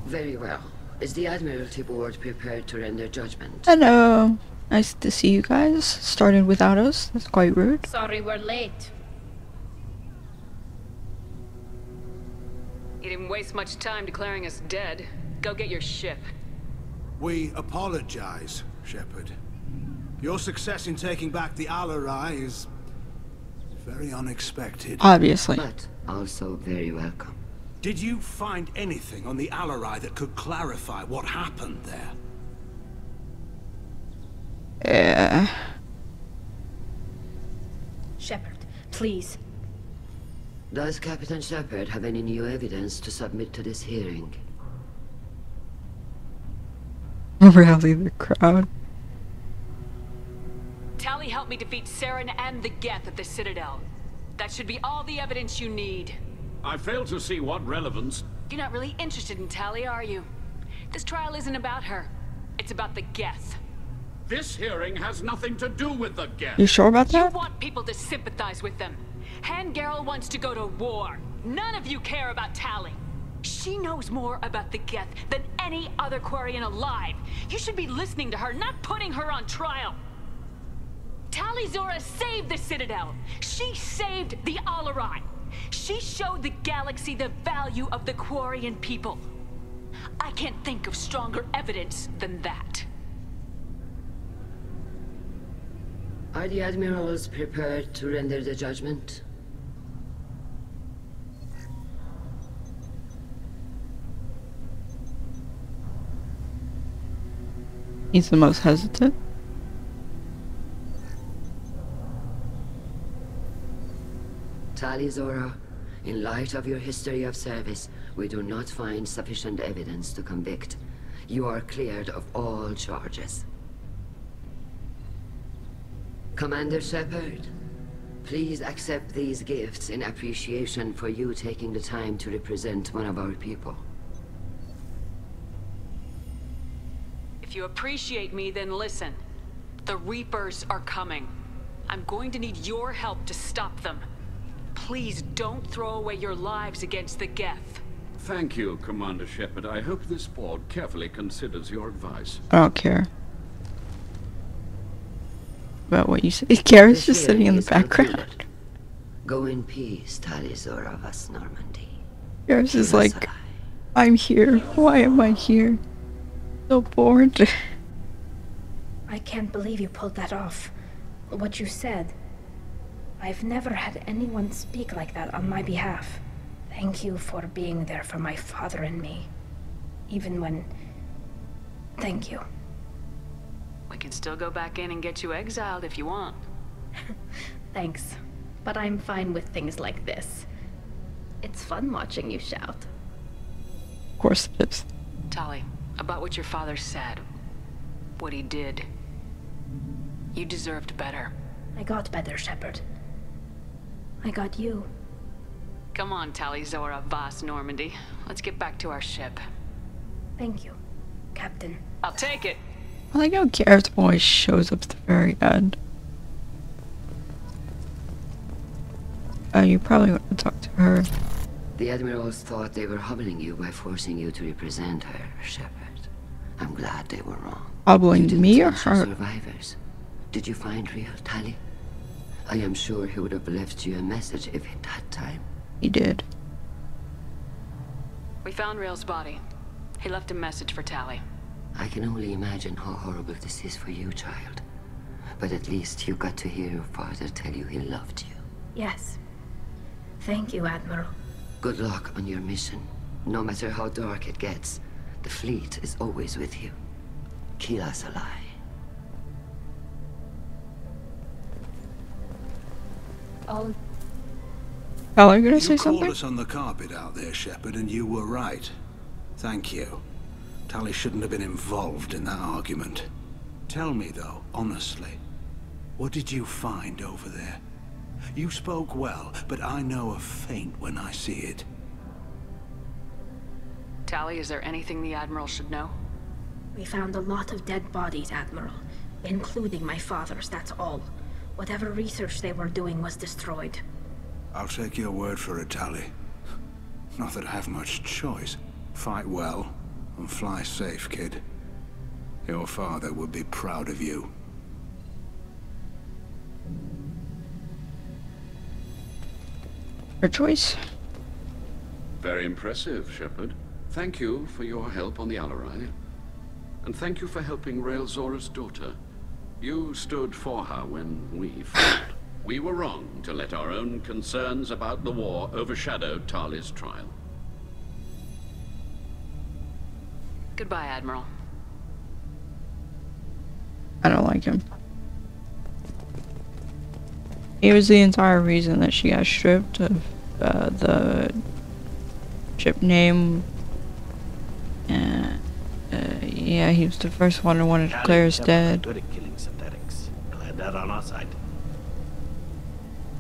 Very well. Is the Admiralty Board prepared to render judgment? Hello. Nice to see you guys. Started without us. That's quite rude. Sorry we're late. You didn't waste much time declaring us dead. Go get your ship. We apologize, Shepard. Your success in taking back the Alarai is very unexpected. Obviously. But also very welcome. Did you find anything on the Alarai that could clarify what happened there? Shepard, please. Does Captain Shepard have any new evidence to submit to this hearing? Rally the crowd. Tali helped me defeat Saren and the Geth at the Citadel. That should be all the evidence you need. I fail to see what relevance... You're not really interested in Tali, are you? This trial isn't about her. It's about the Geth. This hearing has nothing to do with the Geth. You sure about that? You want people to sympathize with them. Hangarel wants to go to war. None of you care about Tali. She knows more about the Geth than any other Quarian alive. You should be listening to her, not putting her on trial. Tali Zora saved the Citadel. She saved the Alarai. She showed the galaxy the value of the Quarian people. I can't think of stronger evidence than that. Are the admirals prepared to render the judgment? He's the most hesitant. Tali Zora, in light of your history of service, we do not find sufficient evidence to convict. You are cleared of all charges. Commander Shepard, please accept these gifts in appreciation for you taking the time to represent one of our people. If you appreciate me, then listen. The Reapers are coming. I'm going to need your help to stop them. please don't throw away your lives against the Geth. Thank you, Commander Shepard. I hope this board carefully considers your advice. I don't care about what you say. Garrett's just sitting in the background. Go in peace, Talizora Vas Normandy. Garrett's is like, I'm here. Why am I here? So bored. I can't believe you pulled that off. What you said. I've never had anyone speak like that on my behalf. Thank you for being there for my father and me. Even when... Thank you. We can still go back in and get you exiled if you want. Thanks. But I'm fine with things like this. It's fun watching you shout. Of course it is. Tali, about what your father said, what he did, you deserved better. I got better, Shepard. I got you. Come on, Talizora Vas Normandy. Let's get back to our ship. Thank you, Captain. I'll take it. I like how Garrett always shows up at the very end. You probably want to talk to her. The Admirals thought they were humbling you by forcing you to represent her, Shepard. I'm glad they were wrong. Hobbling me or Censor her? survivors. Did you find real Tali? I am sure he would have left you a message if he'd had time. He did. We found Rail's body. He left a message for Tali. I can only imagine how horrible this is for you, child. But at least you got to hear your father tell you he loved you. Yes. Thank you, Admiral. Good luck on your mission. No matter how dark it gets, the fleet is always with you. Kila Salai. Oh. Are you gonna say You something? called us on the carpet out there, Shepard, and you were right. Thank you. Tali shouldn't have been involved in that argument. Tell me, though, honestly, what did you find over there? You spoke well, but I know a feint when I see it. Tali, is there anything the Admiral should know? We found a lot of dead bodies, Admiral. Including my father's, that's all. Whatever research they were doing was destroyed. I'll take your word for it, Tali. Not that I have much choice. Fight well, and fly safe, kid. Your father would be proud of you. Her choice. Very impressive, Shepard. Thank you for your help on the Alarai. And thank you for helping Rail Zora's daughter. You stood for her when we fought. We were wrong to let our own concerns about the war overshadow Tali's trial. Goodbye, Admiral. I don't like him. He was the entire reason that she got stripped of the ship name. Yeah, he was the first one who wanted to declare us dead. Good at killing synthetics. Glad that on our side.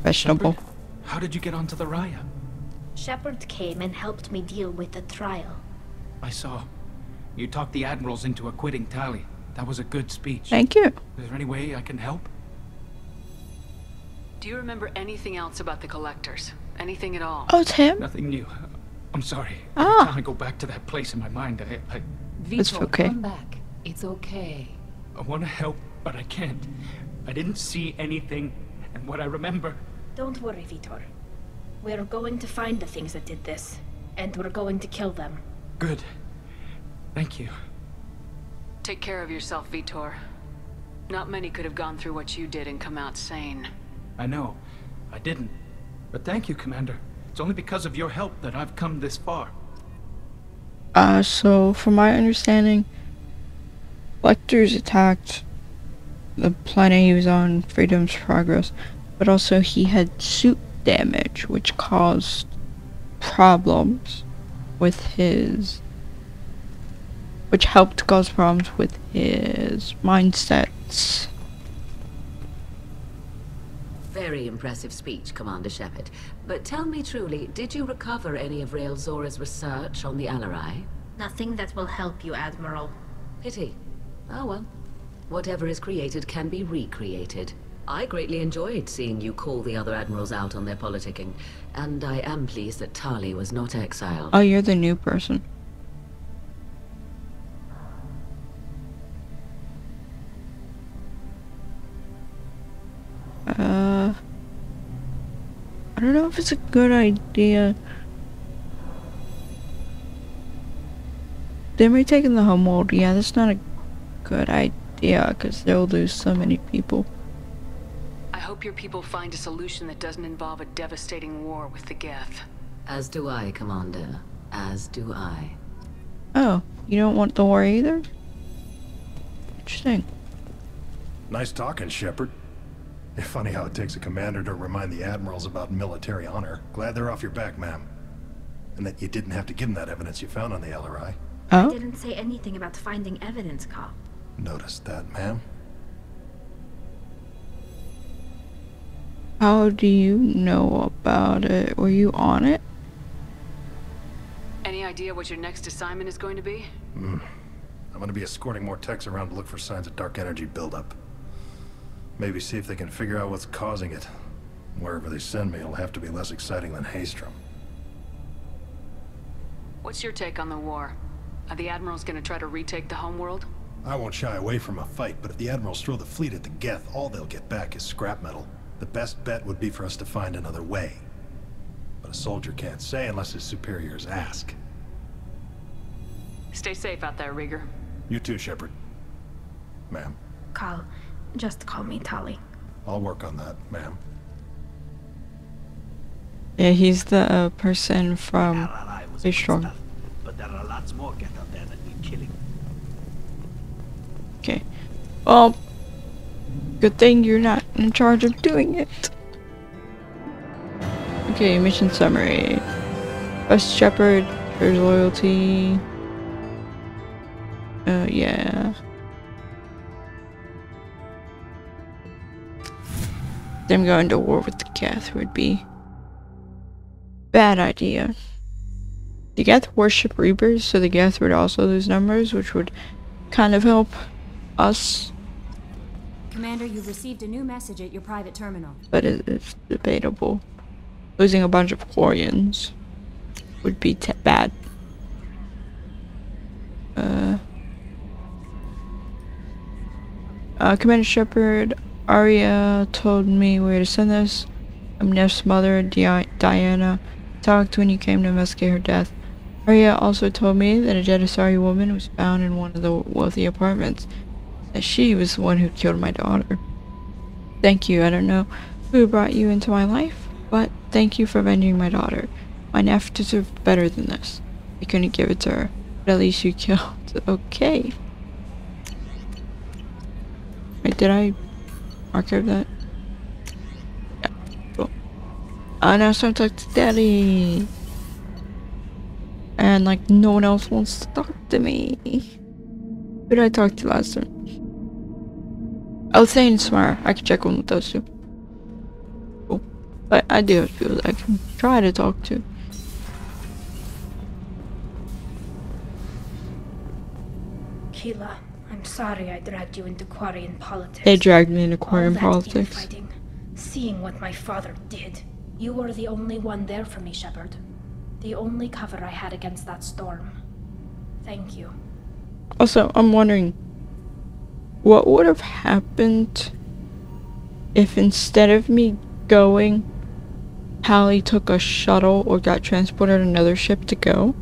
Questionable. Shepard, how did you get onto the Raya? Shepard came and helped me deal with the trial. I saw. You talked the Admirals into acquitting Tali. That was a good speech. Thank you. Is there any way I can help? Do you remember anything else about the Collectors? Anything at all? Oh, it's him? Nothing new. I'm sorry. Ah. Every time I go back to that place in my mind, I It's Vitor, okay. come back. It's okay. want to help, but I can't. I didn't see anything, and what I remember... Don't worry, Vitor. We're going to find the things that did this, and we're going to kill them. Good. Thank you. Take care of yourself, Vitor. Not many could have gone through what you did and come out sane. I know. I didn't. But thank you, Commander. It's only because of your help that I've come this far. So from my understanding, Lecter's attacked the planet he was on, Freedom's Progress, but also he had suit damage, which caused problems with his... which helped cause problems with his mindsets. Very impressive speech, Commander Shepard. But tell me truly, did you recover any of Rail Zora's research on the Alarai? Nothing that will help you, Admiral. Pity. Oh well. Whatever is created can be recreated. I greatly enjoyed seeing you call the other admirals out on their politicking, and I am pleased that Tali was not exiled. Oh, you're the new person. I don't know if it's a good idea. Them retaking the homeworld, yeah, that's not a good idea, because they'll lose so many people. I hope your people find a solution that doesn't involve a devastating war with the Geth. As do I, Commander. As do I. Oh, you don't want the war either? Interesting. Nice talking, Shepard. It's funny how it takes a commander to remind the admirals about military honor. Glad they're off your back, ma'am. And that you didn't have to give them that evidence you found on the LRI. I didn't say anything about finding evidence, Cop. Noticed that, ma'am. How do you know about it? Were you on it? Any idea what your next assignment is going to be? I'm gonna be escorting more techs around to look for signs of dark energy buildup. Maybe see if they can figure out what's causing it. Wherever they send me, it'll have to be less exciting than Haystrom. What's your take on the war? Are the admirals going to try to retake the homeworld? I won't shy away from a fight, but if the admirals throw the fleet at the Geth, all they'll get back is scrap metal. The best bet would be for us to find another way. But a soldier can't say unless his superiors ask. Stay safe out there, Rieger. You too, Shepard. Ma'am. Carl, just call me Tali. I'll work on that, ma'am. Yeah, he's the person from Bearstar. But there are lots more Geth out there that need killing. Okay. Well, good thing you're not in charge of doing it. Okay, mission summary. Trust Shepard, there's loyalty. Yeah. Them going to war with the Geth would be bad idea. The Geth worship Reapers, so the Geth would also lose numbers, which would kind of help us. Commander, you've received a new message at your private terminal. But it's debatable. Losing a bunch of Quarians would be bad. Commander Shepard, Arya told me where to send this. I'm Neff's mother, Diana. Talked when you came to investigate her death. Arya also told me that a Jedisari woman was found in one of the wealthy apartments. That she was the one who killed my daughter. Thank you. I don't know who brought you into my life, but thank you for avenging my daughter. My Neff deserved better than this. I couldn't give it to her, but at least you killed. Okay. Wait, did I archive that? Yeah, cool. Now it's time to talk to Daddy. And like no one else wants to talk to me. Who did I talk to last time? Oh, Thane and Smar. I can check one with those two. Cool. But I do have people that I can try to talk to. Keela, I'm sorry I dragged you into Quarian politics. They dragged me into Quarian All that politics. infighting, seeing what my father did. You were the only one there for me, Shepard. The only cover I had against that storm. Thank you. Also, I'm wondering, what would have happened if instead of me going, Hallie took a shuttle or got transported on another ship to go?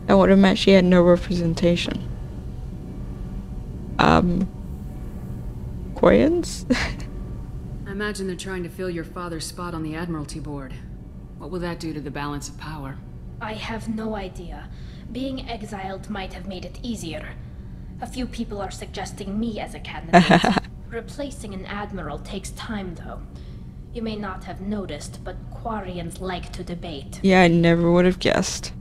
That would have meant she had no representation. Quarians? I imagine they're trying to fill your father's spot on the Admiralty Board. What will that do to the balance of power? I have no idea. Being exiled might have made it easier. A few people are suggesting me as a candidate. Replacing an admiral takes time, though. You may not have noticed, but Quarians like to debate. Yeah, I never would have guessed.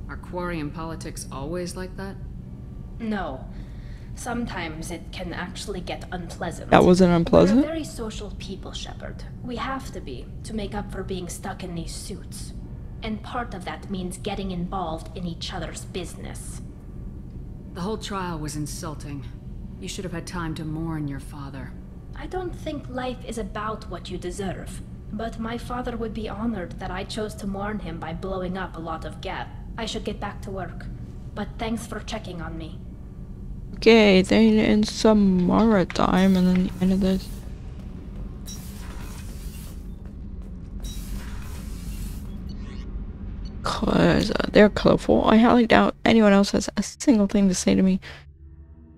Are Quarian politics always like that? No. Sometimes it can actually get unpleasant. That wasn't unpleasant? We're very social people, Shepard. We have to be, to make up for being stuck in these suits. And part of that means getting involved in each other's business. The whole trial was insulting. You should have had time to mourn your father. I don't think life is about what you deserve. But my father would be honored that I chose to mourn him by blowing up a lot of gas. I should get back to work. But thanks for checking on me. Okay, then in some maritime, and then the end of this. Cause they're colorful. I highly doubt anyone else has a single thing to say to me.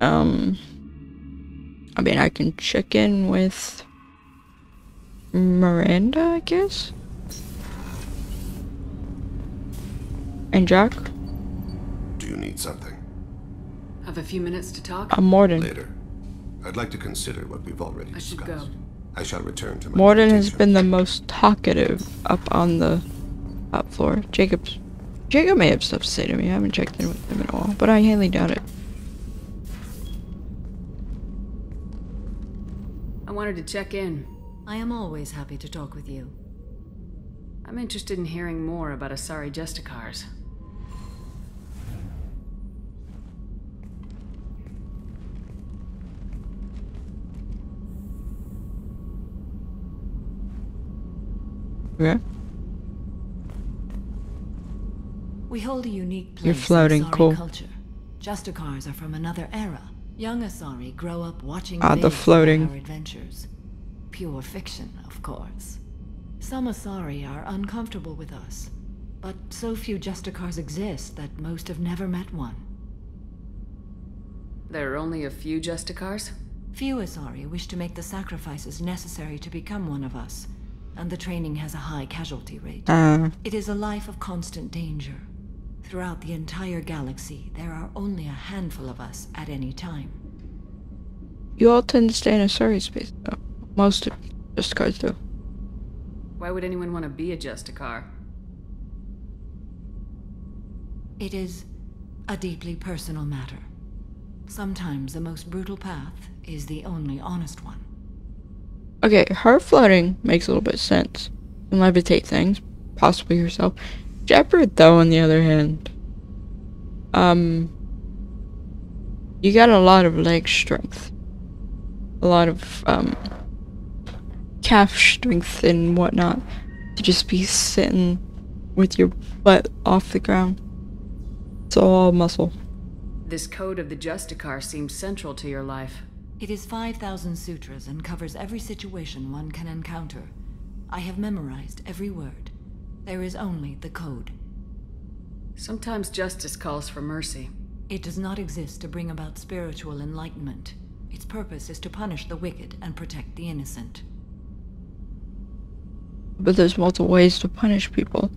I mean, I can check in with Miranda, I guess? And Jack? Do you need something? Have a few minutes to talk? Morden. Later. I'd like to consider what we've already discussed. I should go. I shall return to my Morden has meditation. been the most talkative up on the top floor. Jacob may have stuff to say to me. I haven't checked in with him at all, but I highly doubt it. I wanted to check in. I am always happy to talk with you. I'm interested in hearing more about Asari Justicars. Okay. We hold a unique place You're floating, in Asari cool. culture. Justicars are from another era. Young Asari grow up watching The vids floating. about our adventures. Pure fiction, of course. Some Asari are uncomfortable with us, but so few Justicars exist that most have never met one. There are only a few Justicars? Few Asari wish to make the sacrifices necessary to become one of us, and the training has a high casualty rate. It is a life of constant danger. Throughout the entire galaxy, there are only a handful of us at any time. You all tend to stay in a Asari space, though. Most of Justicars do. Why would anyone want to be a Justicar? It is a deeply personal matter. Sometimes the most brutal path is the only honest one. Okay, her floating makes a little bit of sense. You can levitate things, possibly yourself. Shepard, though, on the other hand, you got a lot of leg strength, a lot of calf strength and whatnot, to just be sitting with your butt off the ground. It's all muscle. This code of the Justicar seems central to your life. It is 5,000 sutras and covers every situation one can encounter. I have memorized every word. There is only the code. Sometimes justice calls for mercy. It does not exist to bring about spiritual enlightenment. Its purpose is to punish the wicked and protect the innocent. But there's multiple ways to punish people.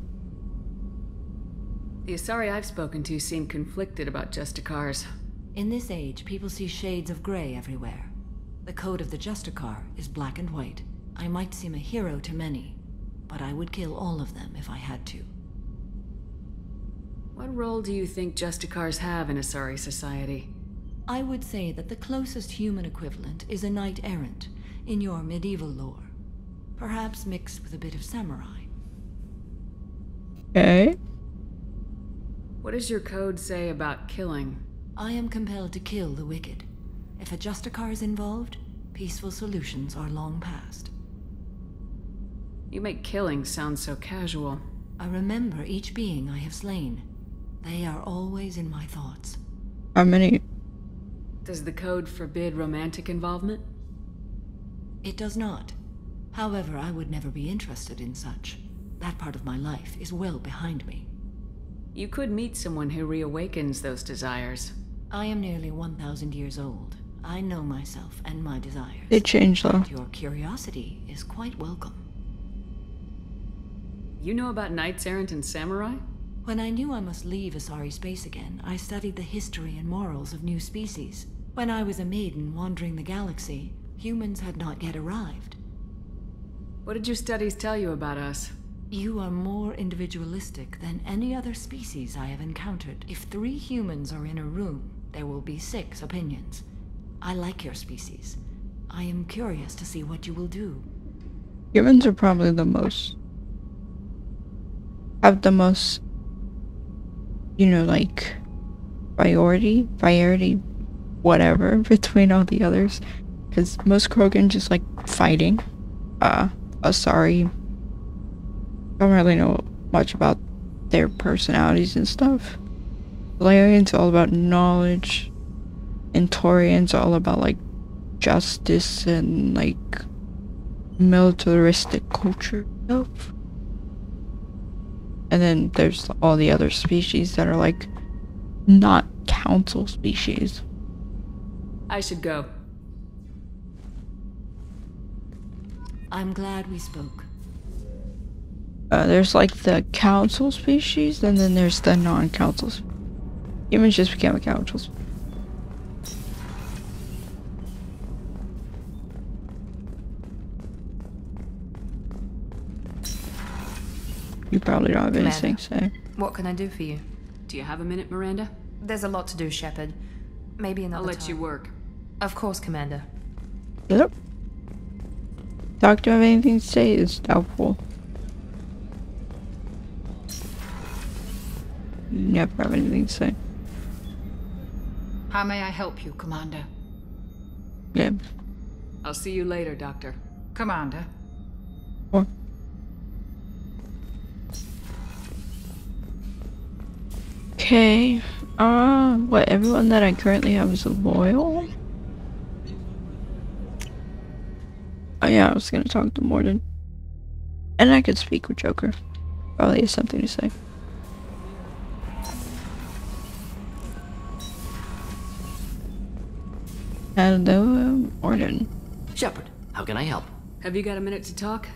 The Asari I've spoken to seem conflicted about Justicars. In this age, people see shades of gray everywhere. The code of the Justicar is black and white. I might seem a hero to many, but I would kill all of them if I had to. What role do you think Justicars have in Asari society? I would say that the closest human equivalent is a knight-errant in your medieval lore. Perhaps mixed with a bit of samurai. Okay. What does your code say about killing? I am compelled to kill the wicked. If a Justicar is involved, peaceful solutions are long past. You make killing sound so casual. I remember each being I have slain. They are always in my thoughts. How many? Does the code forbid romantic involvement? It does not. However, I would never be interested in such. That part of my life is well behind me. You could meet someone who reawakens those desires. I am nearly 1,000 years old. I know myself and my desires. They change, though. And your curiosity is quite welcome. You know about knights errant and samurai? When I knew I must leave Asari space again, I studied the history and morals of new species. When I was a maiden wandering the galaxy, humans had not yet arrived. What did your studies tell you about us? You are more individualistic than any other species I have encountered. If 3 humans are in a room, there will be 6 opinions. I like your species. I am curious to see what you will do. Humans are probably the most... have the most... you know, like... priority whatever between all the others, because most Krogan just like fighting. Sorry, don't really know much about their personalities and stuff. Valerian's all about knowledge, and Taurian's all about like justice and like militaristic culture stuff. And then there's all the other species that are like not council species. I should go. I'm glad we spoke. There's like the council species, and then there's the non-council. Humans just became a council species. You probably don't have anything to say. What can I do for you? Do you have a minute, Miranda? There's a lot to do, Shepard. Maybe another I'll let time. you work. Of course, Commander. Yep. Doctor have anything to say is doubtful. You never have anything to say. How may I help you, Commander? Yeah. I'll see you later, Doctor. Commander. Or okay. What, everyone that I currently have is loyal? Oh yeah, I was gonna talk to Morden. And I could speak with Joker. Probably has something to say. Hello, Morden. Shepard, how can I help? Have you got a minute to talk?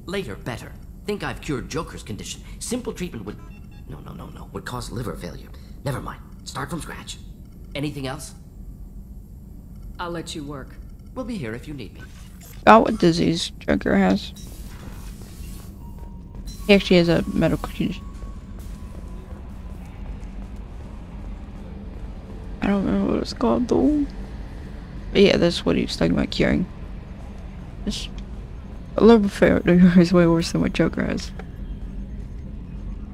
Later, better. Think I've cured Joker's condition. Simple treatment would... No. Would cause liver failure. Never mind. Start from scratch. Anything else? I'll let you work. We'll be here if you need me. About what disease Joker has. He actually has a medical condition. I don't remember what it's called though. But yeah, that's what he was talking about curing. Just a liver failure is way worse than what Joker has.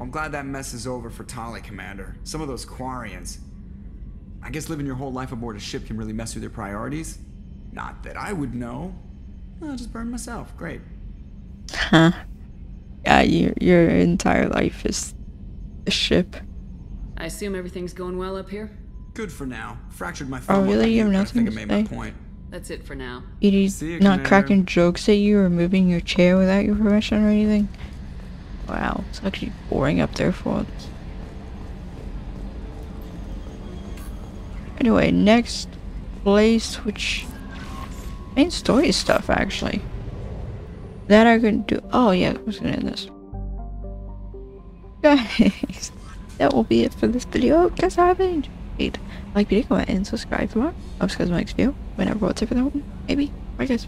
I'm glad that mess is over for Tali, Commander. Some of those Quarians. I guess living your whole life aboard a ship can really mess with your priorities. Not that I would know. I'll just burn myself. Great. Huh. Yeah, your entire life is a ship. I assume everything's going well up here? Good for now. Fractured my thumb. Oh really? You have nothing I to think I made say? my point. That's it for now. Edie's not cracking jokes at you or moving your chair without your permission or anything? Wow, it's actually boring up there for us. Anyway, next place, which main story stuff actually. That I could do. Oh yeah, I was gonna end this. Guys, that will be it for this video. Guys, I haven't enjoyed. Like, video, comment, and subscribe for more. I'll discuss my next video whenever, whatever that one. Maybe. Bye guys.